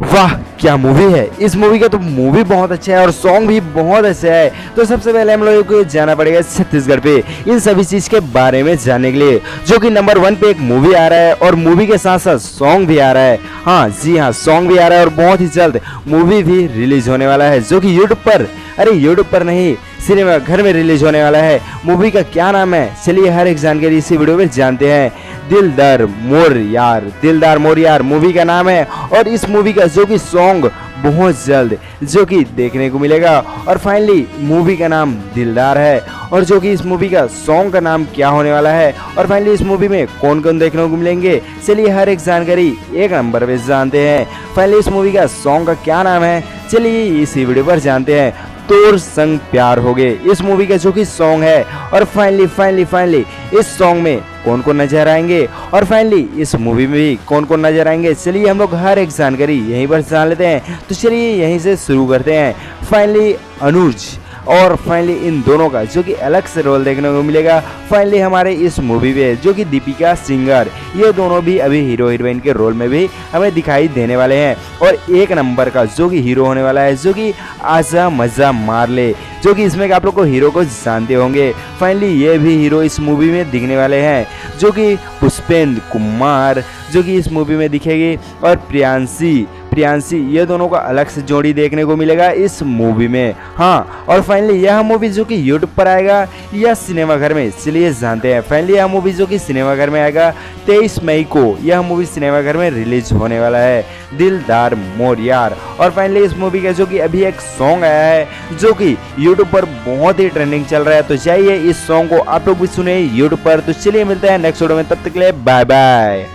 वाह क्या मूवी है। इस मूवी का तो मूवी बहुत अच्छा है और सॉन्ग भी बहुत अच्छा है। तो सबसे पहले हम लोगों को जाना पड़ेगा छत्तीसगढ़ पे इन सभी चीज के बारे में जानने के लिए, जो कि नंबर 1 पे एक मूवी आ रहा है और मूवी के साथ साथ सॉन्ग भी आ रहा है। हाँ जी हाँ, सॉन्ग भी आ रहा है और बहुत ही जल्द मूवी भी रिलीज होने वाला है, जो कि यूट्यूब पर, अरे यूट्यूब पर नहीं, सिनेमा घर में रिलीज होने वाला है। मूवी का क्या नाम है, चलिए हर एक जानकारी इसी वीडियो में जानते हैं। दिलदार मोर यार, दिलदार मोर यार मूवी का नाम है और इस मूवी का जो कि सॉन्ग बहुत जल्द जो कि देखने को मिलेगा। और फाइनली मूवी का नाम दिलदार है और जो कि इस मूवी का सॉन्ग का नाम क्या होने वाला है और फाइनली इस मूवी में कौन कौन देखने को मिलेंगे, चलिए हर एक जानकारी एक नंबर पे जानते हैं। फाइनली इस मूवी का सॉन्ग का क्या नाम है, चलिए इसी वीडियो पर जानते हैं। तोर संग प्यार हो गए इस मूवी का जो कि सॉन्ग है और फाइनली इस सॉन्ग में कौन कौन नजर आएंगे और फाइनली इस मूवी में भी कौन कौन नजर आएंगे, चलिए हम लोग हर एक जानकारी यहीं पर जान लेते हैं। तो चलिए यहीं से शुरू करते हैं। फाइनली अनुज और फाइनली इन दोनों का जो कि अलग से रोल देखने को मिलेगा फाइनली हमारे इस मूवी में, जो कि दीपिका सिंगर, ये दोनों भी अभी हीरो हीरोइन के रोल में भी हमें दिखाई देने वाले हैं। और एक नंबर का जो कि हीरो होने वाला है, जो कि आजा मजा मार ले, जो कि इसमें आप लोग को हीरो को जानते होंगे। फाइनली ये भी हीरो इस मूवी में दिखने वाले हैं, जो कि पुष्पेंद्र कुमार जो कि इस मूवी में दिखेगी और प्रियांशी ये दोनों का अलग से जोड़ी देखने को मिलेगा इस मूवी में। हाँ, और फाइनली यह मूवी जो कि यूट्यूब पर आएगा या सिनेमाघर में, चलिए जानते हैं। फाइनली यह मूवी जो कि सिनेमाघर में आएगा 23 मई को, यह मूवी सिनेमाघर में रिलीज होने वाला है, दिलदार मोर यार। और फाइनली इस मूवी का जो कि अभी एक सॉन्ग आया है जो कि यूट्यूब पर बहुत ही ट्रेंडिंग चल रहा है, तो जाइए इस सॉन्ग को आप लोग भी सुने यूट्यूब पर। तो चलिए मिलते हैं नेक्स्ट वीडियो में, तब तक के लिए बाय बाय।